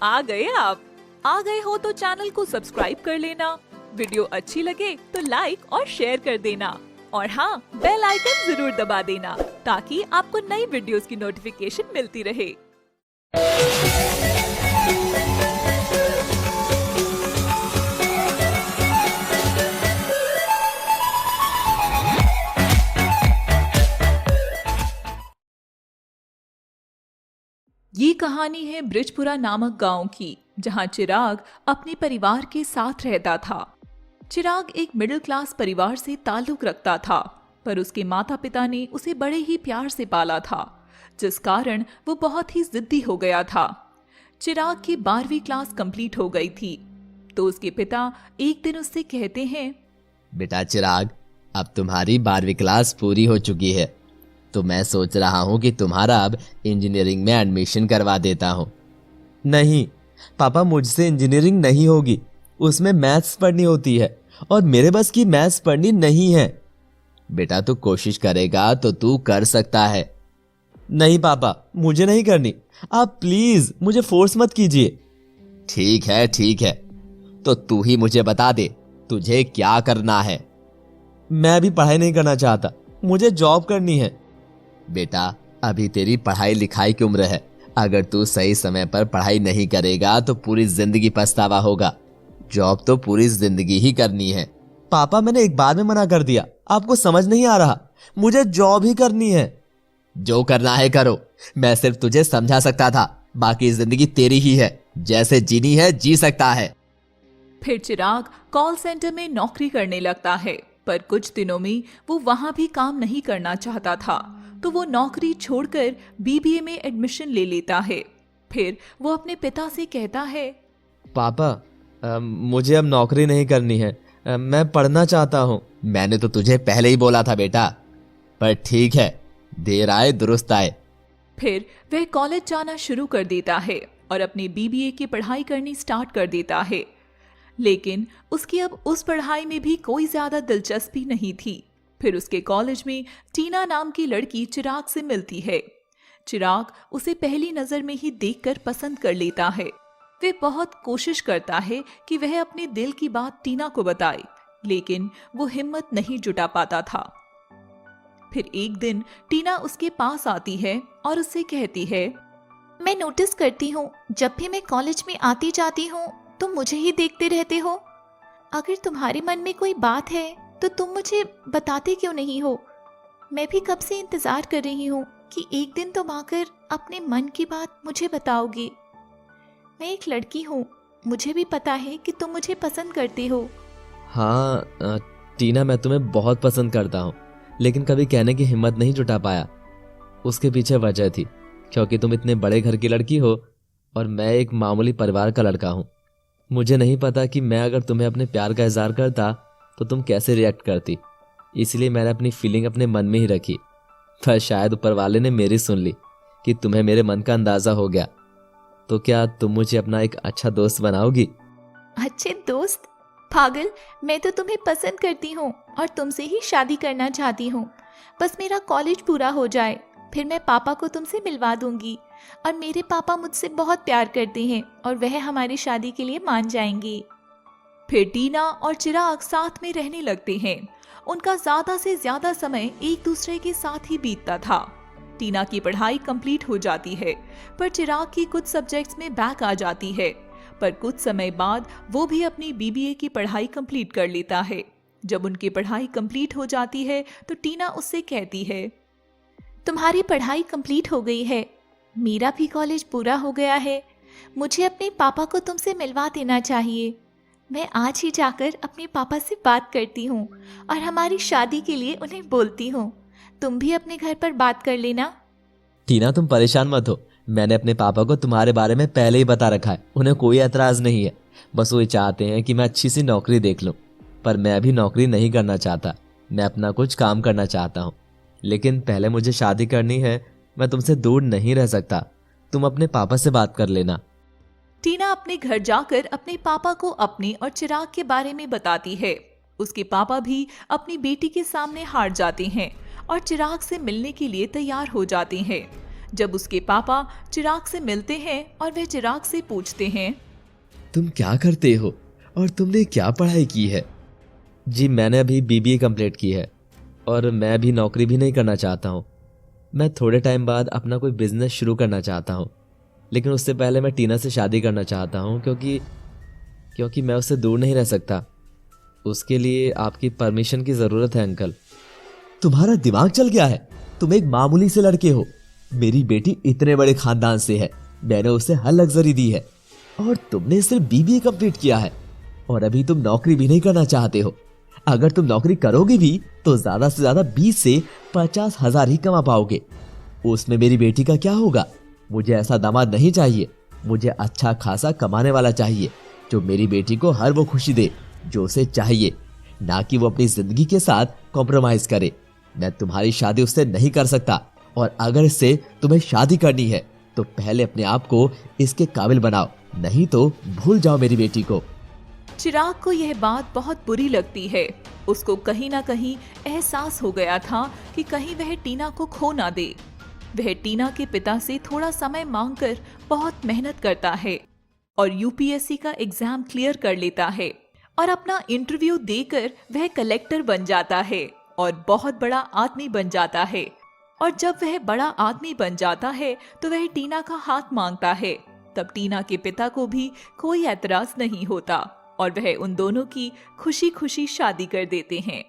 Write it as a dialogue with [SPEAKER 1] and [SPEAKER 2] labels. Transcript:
[SPEAKER 1] आ गए आप। आ गए हो तो चैनल को सब्सक्राइब कर लेना, वीडियो अच्छी लगे तो लाइक और शेयर कर देना और हाँ, बेल आइकन जरूर दबा देना ताकि आपको नई वीडियोस की नोटिफिकेशन मिलती रहे। ये कहानी है ब्रिजपुरा नामक गांव की, जहां चिराग अपने परिवार के साथ रहता था। चिराग एक मिडिल क्लास परिवार से ताल्लुक रखता था, पर उसके माता पिता ने उसे बड़े ही प्यार से पाला था, जिस कारण वो बहुत ही जिद्दी हो गया था। चिराग की 12वीं क्लास कंप्लीट हो गई थी, तो उसके पिता एक दिन उससे कहते हैं,
[SPEAKER 2] बेटा चिराग, अब तुम्हारी 12वीं क्लास पूरी हो चुकी है, तो मैं सोच रहा हूँ कि तुम्हारा अब इंजीनियरिंग में एडमिशन करवा देता हूँ। नहीं पापा, मुझसे इंजीनियरिंग नहीं होगी, उसमें मैथ्स पढ़नी होती है और मेरे बस की मैथ्स पढ़नी नहीं है। बेटा तू कोशिश करेगा तो तू कर सकता है। नहीं पापा, मुझे नहीं करनी, आप प्लीज मुझे फोर्स मत कीजिए। ठीक है, तो तू ही मुझे बता दे तुझे क्या करना है। मैं अभी पढ़ाई नहीं करना चाहता, मुझे जॉब करनी है। बेटा अभी तेरी पढ़ाई लिखाई की उम्र है, अगर तू सही समय पर पढ़ाई नहीं करेगा तो पूरी जिंदगी पछतावा होगा। जॉब तो पूरी जिंदगी ही करनी है। पापा मैंने एक बार में मना कर दिया, आपको समझ नहीं आ रहा, मुझे जॉब ही करनी है। जो करना है करो, मैं सिर्फ तुझे समझा सकता था, बाकी जिंदगी तेरी ही है, जैसे जीनी है जी सकता है।
[SPEAKER 1] फिर चिराग कॉल सेंटर में नौकरी करने लगता है, पर कुछ दिनों में वो वहां भी काम नहीं करना चाहता था, तो वो नौकरी छोड़कर बीबीए में एडमिशन ले लेता है। फिर वो अपने पिता से कहता है,
[SPEAKER 2] पापा मुझे अब नौकरी नहीं करनी है, मैं पढ़ना चाहता हूँ। मैंने तो तुझे पहले ही बोला था बेटा, पर ठीक है, देर आए दुरुस्त आए।
[SPEAKER 1] फिर वह कॉलेज जाना शुरू कर देता है और अपनी बीबीए की पढ़ाई करनी स्टार्ट कर देता है, लेकिन उसकी अब उस पढ़ाई में भी कोई ज्यादा दिलचस्पी नहीं थी। फिर उसके कॉलेज में टीना नाम की लड़की चिराग से मिलती है। चिराग उसे पहली नजर में ही देखकर पसंद कर लेता है। वह बहुत कोशिश करता है कि वह अपने दिल की बात टीना को बताए, लेकिन वो हिम्मत नहीं जुटा पाता था। फिर एक दिन टीना उसके पास आती है और उससे कहती है,
[SPEAKER 3] मैं नोटिस करती हूँ जब भी मैं कॉलेज में आती जाती हूँ तुम मुझे ही देखते रहते हो। अगर तुम्हारे मन में कोई बात है तो तुम मुझे बताते क्यों नहीं हो? मैं भी कब से इंतजार कर रही हूँ कि एक दिन तुम आकर अपने मन की बात मुझे बताओगी। मैं एक लड़की हूँ, मुझे भी पता है कि तुम मुझे पसंद करते हो।
[SPEAKER 2] हाँ टीना, मैं तुम्हें बहुत पसंद करता हूँ, लेकिन कभी कहने की हिम्मत नहीं जुटा पाया। उसके पीछे वजह थी, क्योंकि तुम इतने बड़े घर की लड़की हो और मैं एक मामूली परिवार का लड़का हूँ। मुझे नहीं पता कि मैं अगर तुम्हें अपने प्यार का इजहार करता तो तुम कैसे रिएक्ट करती, इसलिए मैंने अपनी फीलिंग अपने मन में ही रखी। पर शायद ऊपर वाले ने मेरी सुन ली कि तुम्हें मेरे मन का अंदाजा हो गया। तो क्या तुम मुझे अपना एक अच्छा दोस्त बनाओगी?
[SPEAKER 3] अच्छे दोस्त? पागल, मैं तो तुम्हें पसंद करती हूँ और तुमसे ही शादी करना चाहती हूँ। बस मेरा कॉलेज पूरा हो जाए, फिर मैं पापा को तुमसे मिलवा दूंगी। और मेरे पापा मुझसे बहुत प्यार करते हैं और वह हमारी शादी के लिए मान जाएंगे।
[SPEAKER 1] फिर टीना और चिराग साथ में रहने लगते हैं। उनका ज्यादा से ज्यादा समय एक दूसरे के साथ ही बीतता था। टीना की पढ़ाई कंप्लीट हो जाती है, पर चिराग की कुछ सब्जेक्ट्स में बैक आ जाती है। पर कुछ समय बाद वो भी अपनी बीबीए की पढ़ाई कंप्लीट कर लेता है। जब उनकी पढ़ाई कंप्लीट हो जाती है तो टीना उससे कहती है,
[SPEAKER 3] तुम्हारी पढ़ाई कंप्लीट हो गई है, मेरा भी कॉलेज पूरा हो गया है। मुझे अपने पापा को तुमसे मिलवा देना चाहिए। मैं आज ही जाकर अपने पापा से बात करती हूँ और हमारी शादी के लिए उन्हें बोलती हूँ। तुम भी अपने घर पर बात कर लेना।
[SPEAKER 2] टीना तुम परेशान मत हो, मैंने अपने पापा को तुम्हारे बारे में पहले ही बता रखा है, उन्हें कोई एतराज नहीं है। बस वो ये चाहते हैं कि मैं अच्छी सी नौकरी देख लूं, पर मैं अभी नौकरी नहीं करना चाहता, मैं अपना कुछ काम करना चाहता हूँ। लेकिन पहले मुझे शादी करनी है, मैं तुमसे दूर नहीं रह सकता, तुम अपने पापा से बात कर लेना।
[SPEAKER 1] टीना अपने घर जाकर अपने पापा को अपने और चिराग के बारे में बताती है। उसके पापा भी अपनी बेटी के सामने हार जाते हैं और चिराग से मिलने के लिए तैयार हो जाते हैं। जब उसके पापा चिराग से मिलते हैं और वह चिराग से पूछते हैं,
[SPEAKER 2] तुम क्या करते हो और तुमने क्या पढ़ाई की है? जी मैंने अभी बीबीए कंप्लीट की है और मैं अभी नौकरी भी नहीं करना चाहता हूँ। मैं थोड़े टाइम बाद अपना कोई बिजनेस शुरू करना चाहता हूँ, लेकिन उससे पहले मैं टीना से शादी करना चाहता हूँ क्योंकि मैं उससे दूर नहीं रह सकता। उसके लिए आपकी परमिशन की ज़रूरत है अंकल। तुम्हारा दिमाग चल गया है? तुम एक मामूली से लड़के हो। मेरी बेटी इतने बड़े खानदान से है, मैंने उसे हर लग्जरी दी है और तुमने सिर्फ बीबीए कंप्लीट किया है और अभी तुम नौकरी भी नहीं करना चाहते हो। अगर तुम नौकरी करोगे भी तो ज्यादा से ज्यादा 20 से 50 हजार ही कमा पाओगे। उसमें मेरी बेटी का क्या होगा? मुझे ऐसा दामाद नहीं चाहिए। मुझे अच्छा खासा कमाने वाला चाहिए जो मेरी बेटी को हर वो खुशी दे जो उसे चाहिए, ना कि वो अपनी जिंदगी के साथ कॉम्प्रोमाइज करे। मैं तुम्हारी शादी उससे नहीं कर सकता और अगर इससे तुम्हें शादी करनी है तो पहले अपने आप को इसके काबिल बनाओ, नहीं तो भूल जाओ मेरी बेटी को।
[SPEAKER 1] चिराग को यह बात बहुत बुरी लगती है। उसको कहीं ना कहीं एहसास हो गया था कि कहीं वह टीना को खो ना दे। वह टीना के पिता से थोड़ा समय मांगकर बहुत मेहनत करता है और यूपीएससी का एग्जाम क्लियर कर लेता है और अपना इंटरव्यू देकर वह कलेक्टर बन जाता है और बहुत बड़ा आदमी बन जाता है। और जब वह बड़ा आदमी बन जाता है तो वह टीना का हाथ मांगता है। तब टीना के पिता को भी कोई एतराज नहीं होता और वह उन दोनों की खुशी खुशी शादी कर देते हैं।